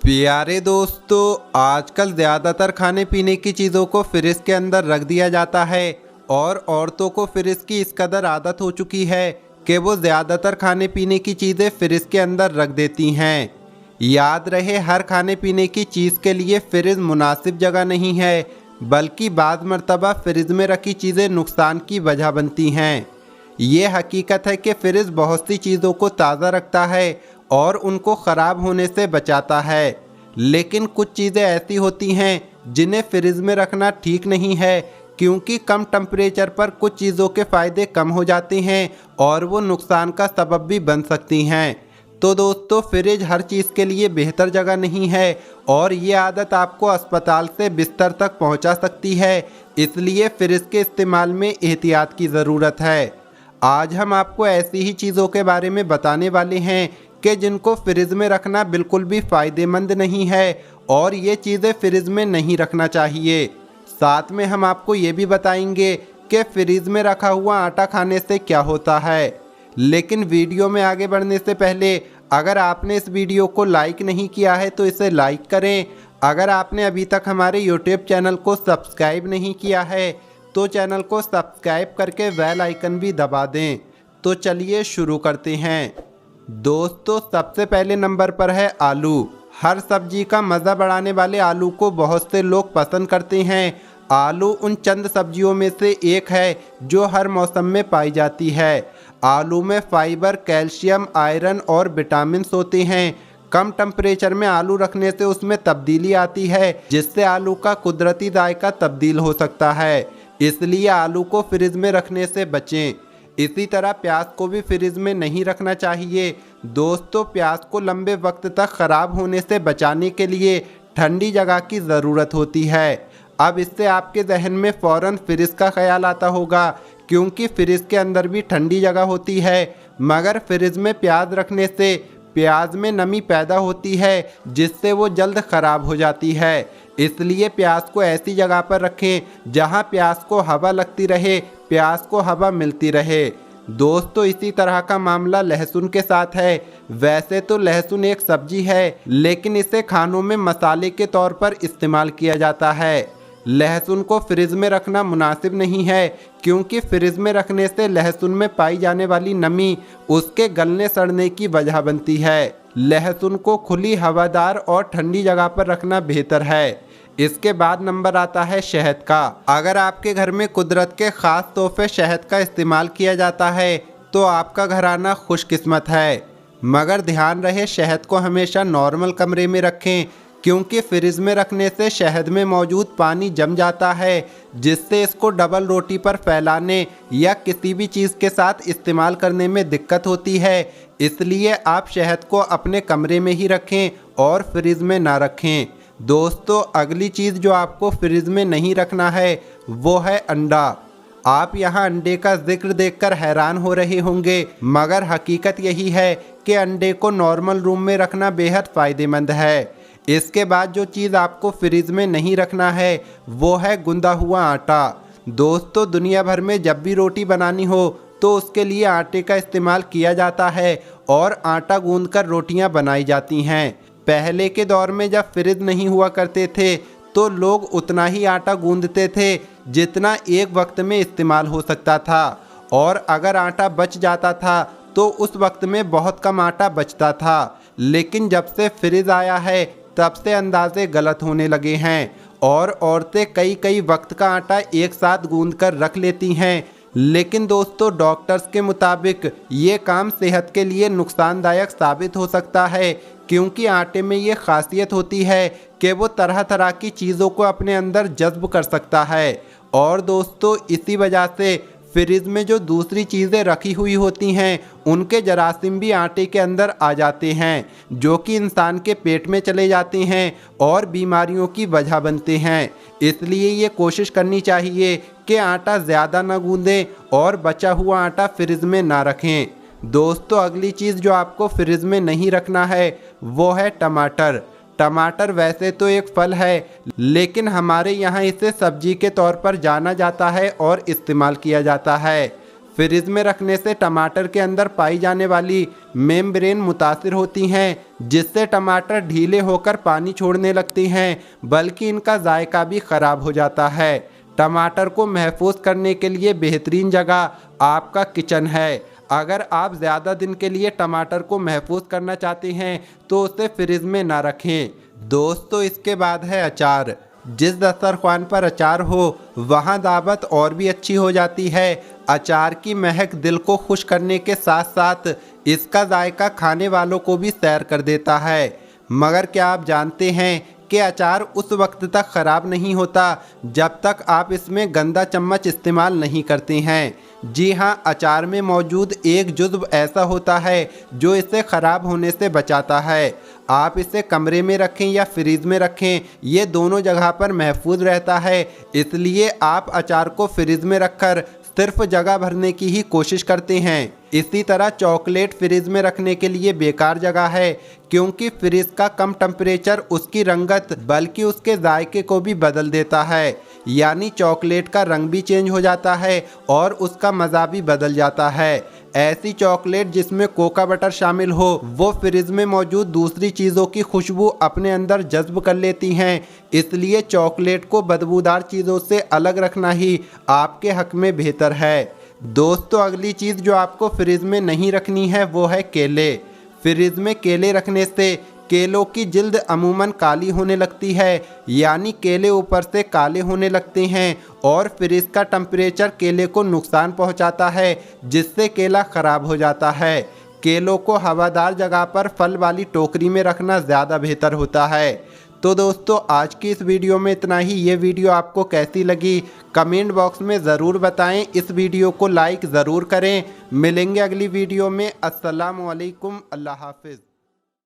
प्यारे दोस्तों, आजकल ज़्यादातर खाने पीने की चीज़ों को फ्रिज के अंदर रख दिया जाता है और औरतों को फ्रिज की इस कदर आदत हो चुकी है कि वो ज़्यादातर खाने पीने की चीज़ें फ्रिज के अंदर रख देती हैं। याद रहे, हर खाने पीने की चीज़ के लिए फ्रिज मुनासिब जगह नहीं है, बल्कि बाज़ मरतबा फ्रिज में रखी चीज़ें नुकसान की वजह बनती हैं। ये हकीकत है कि फ्रिज बहुत सी चीज़ों को ताज़ा रखता है और उनको ख़राब होने से बचाता है, लेकिन कुछ चीज़ें ऐसी होती हैं जिन्हें फ्रिज में रखना ठीक नहीं है, क्योंकि कम टेम्परेचर पर कुछ चीज़ों के फ़ायदे कम हो जाते हैं और वो नुकसान का सबब भी बन सकती हैं। तो दोस्तों, फ्रिज हर चीज़ के लिए बेहतर जगह नहीं है और ये आदत आपको अस्पताल से बिस्तर तक पहुंचा सकती है, इसलिए फ्रिज के इस्तेमाल में एहतियात की ज़रूरत है। आज हम आपको ऐसी ही चीज़ों के बारे में बताने वाले हैं कि जिनको फ्रिज में रखना बिल्कुल भी फ़ायदेमंद नहीं है और ये चीज़ें फ्रिज में नहीं रखना चाहिए। साथ में हम आपको ये भी बताएंगे कि फ्रिज में रखा हुआ आटा खाने से क्या होता है। लेकिन वीडियो में आगे बढ़ने से पहले अगर आपने इस वीडियो को लाइक नहीं किया है तो इसे लाइक करें। अगर आपने अभी तक हमारे यूट्यूब चैनल को सब्सक्राइब नहीं किया है तो चैनल को सब्सक्राइब करके बेल आइकन भी दबा दें। तो चलिए शुरू करते हैं। दोस्तों, सबसे पहले नंबर पर है आलू। हर सब्जी का मज़ा बढ़ाने वाले आलू को बहुत से लोग पसंद करते हैं। आलू उन चंद सब्जियों में से एक है जो हर मौसम में पाई जाती है। आलू में फाइबर, कैल्शियम, आयरन और विटामिन्स होते हैं। कम टेम्परेचर में आलू रखने से उसमें तब्दीली आती है, जिससे आलू का कुदरती जायका तब्दील हो सकता है। इसलिए आलू को फ्रिज में रखने से बचें। इसी तरह प्याज को भी फ्रिज में नहीं रखना चाहिए। दोस्तों, प्याज को लंबे वक्त तक ख़राब होने से बचाने के लिए ठंडी जगह की ज़रूरत होती है। अब इससे आपके जहन में फ़ौरन फ्रिज का ख्याल आता होगा, क्योंकि फ्रिज के अंदर भी ठंडी जगह होती है, मगर फ्रिज में प्याज रखने से प्याज में नमी पैदा होती है, जिससे वो जल्द ख़राब हो जाती है। इसलिए प्याज को ऐसी जगह पर रखें जहां प्याज को हवा लगती रहे, प्याज को हवा मिलती रहे। दोस्तों, इसी तरह का मामला लहसुन के साथ है। वैसे तो लहसुन एक सब्जी है, लेकिन इसे खानों में मसाले के तौर पर इस्तेमाल किया जाता है। लहसुन को फ्रिज में रखना मुनासिब नहीं है, क्योंकि फ्रिज में रखने से लहसुन में पाई जाने वाली नमी उसके गलने सड़ने की वजह बनती है। लहसुन को खुली, हवादार और ठंडी जगह पर रखना बेहतर है। इसके बाद नंबर आता है शहद का। अगर आपके घर में कुदरत के ख़ास तोहफे शहद का इस्तेमाल किया जाता है तो आपका घराना खुशकिस्मत है, मगर ध्यान रहे शहद को हमेशा नॉर्मल कमरे में रखें, क्योंकि फ्रिज में रखने से शहद में मौजूद पानी जम जाता है, जिससे इसको डबल रोटी पर फैलाने या किसी भी चीज़ के साथ इस्तेमाल करने में दिक्कत होती है। इसलिए आप शहद को अपने कमरे में ही रखें और फ्रिज में ना रखें। दोस्तों, अगली चीज़ जो आपको फ्रिज में नहीं रखना है वो है अंडा। आप यहाँ अंडे का जिक्र देखकर हैरान हो रहे होंगे, मगर हकीकत यही है कि अंडे को नॉर्मल रूम में रखना बेहद फ़ायदेमंद है। इसके बाद जो चीज़ आपको फ्रिज में नहीं रखना है वो है गुंदा हुआ आटा। दोस्तों, दुनिया भर में जब भी रोटी बनानी हो तो उसके लिए आटे का इस्तेमाल किया जाता है और आटा गूंदकर रोटियां बनाई जाती हैं। पहले के दौर में जब फ्रिज नहीं हुआ करते थे तो लोग उतना ही आटा गूंदते थे जितना एक वक्त में इस्तेमाल हो सकता था, और अगर आटा बच जाता था तो उस वक्त में बहुत कम आटा बचता था। लेकिन जब से फ्रिज आया है तब से अंदाजे गलत होने लगे हैं और औरतें कई कई वक्त का आटा एक साथ गूंद कर रख लेती हैं। लेकिन दोस्तों, डॉक्टर्स के मुताबिक ये काम सेहत के लिए नुकसानदायक साबित हो सकता है, क्योंकि आटे में ये खासियत होती है कि वो तरह तरह की चीज़ों को अपने अंदर जज्ब कर सकता है। और दोस्तों, इसी वजह से फ्रिज में जो दूसरी चीज़ें रखी हुई होती हैं उनके जरासीम भी आटे के अंदर आ जाते हैं, जो कि इंसान के पेट में चले जाते हैं और बीमारियों की वजह बनते हैं। इसलिए ये कोशिश करनी चाहिए कि आटा ज़्यादा ना गूंदें और बचा हुआ आटा फ्रिज में ना रखें। दोस्तों, अगली चीज़ जो आपको फ्रिज में नहीं रखना है वो है टमाटर। टमाटर वैसे तो एक फल है, लेकिन हमारे यहाँ इसे सब्जी के तौर पर जाना जाता है और इस्तेमाल किया जाता है। फ्रिज में रखने से टमाटर के अंदर पाई जाने वाली मेम्ब्रेन मुतासिर होती हैं, जिससे टमाटर ढीले होकर पानी छोड़ने लगते हैं, बल्कि इनका जायका भी ख़राब हो जाता है। टमाटर को महफूज करने के लिए बेहतरीन जगह आपका किचन है। अगर आप ज़्यादा दिन के लिए टमाटर को महफूज करना चाहते हैं तो उसे फ्रिज में ना रखें। दोस्तों, इसके बाद है अचार। जिस दस्तरख्वान पर अचार हो वहाँ दावत और भी अच्छी हो जाती है। अचार की महक दिल को खुश करने के साथ साथ इसका जायका खाने वालों को भी सैर कर देता है। मगर क्या आप जानते हैं कि अचार उस वक्त तक ख़राब नहीं होता जब तक आप इसमें गंदा चम्मच इस्तेमाल नहीं करते हैं। जी हाँ, अचार में मौजूद एक जुज़्व ऐसा होता है जो इसे ख़राब होने से बचाता है। आप इसे कमरे में रखें या फ्रीज में रखें, ये दोनों जगह पर महफूज रहता है। इसलिए आप अचार को फ्रिज में रखकर सिर्फ जगह भरने की ही कोशिश करते हैं। इसी तरह चॉकलेट फ्रिज में रखने के लिए बेकार जगह है, क्योंकि फ्रिज का कम टेम्परेचर उसकी रंगत बल्कि उसके जायके को भी बदल देता है। यानी चॉकलेट का रंग भी चेंज हो जाता है और उसका मज़ा भी बदल जाता है। ऐसी चॉकलेट जिसमें कोका बटर शामिल हो वो फ्रिज में मौजूद दूसरी चीज़ों की खुशबू अपने अंदर जज्ब कर लेती हैं। इसलिए चॉकलेट को बदबूदार चीज़ों से अलग रखना ही आपके हक में बेहतर है। दोस्तों, अगली चीज़ जो आपको फ्रिज में नहीं रखनी है वो है केले। फ्रिज में केले रखने से केलों की जिल्द अमूमन काली होने लगती है, यानी केले ऊपर से काले होने लगते हैं और फ्रिज का टेम्परेचर केले को नुकसान पहुंचाता है, जिससे केला ख़राब हो जाता है। केलों को हवादार जगह पर फल वाली टोकरी में रखना ज़्यादा बेहतर होता है। तो दोस्तों, आज की इस वीडियो में इतना ही। ये वीडियो आपको कैसी लगी कमेंट बॉक्स में ज़रूर बताएं। इस वीडियो को लाइक ज़रूर करें। मिलेंगे अगली वीडियो में। अस्सलामु अलैकुम, अल्लाह हाफिज़।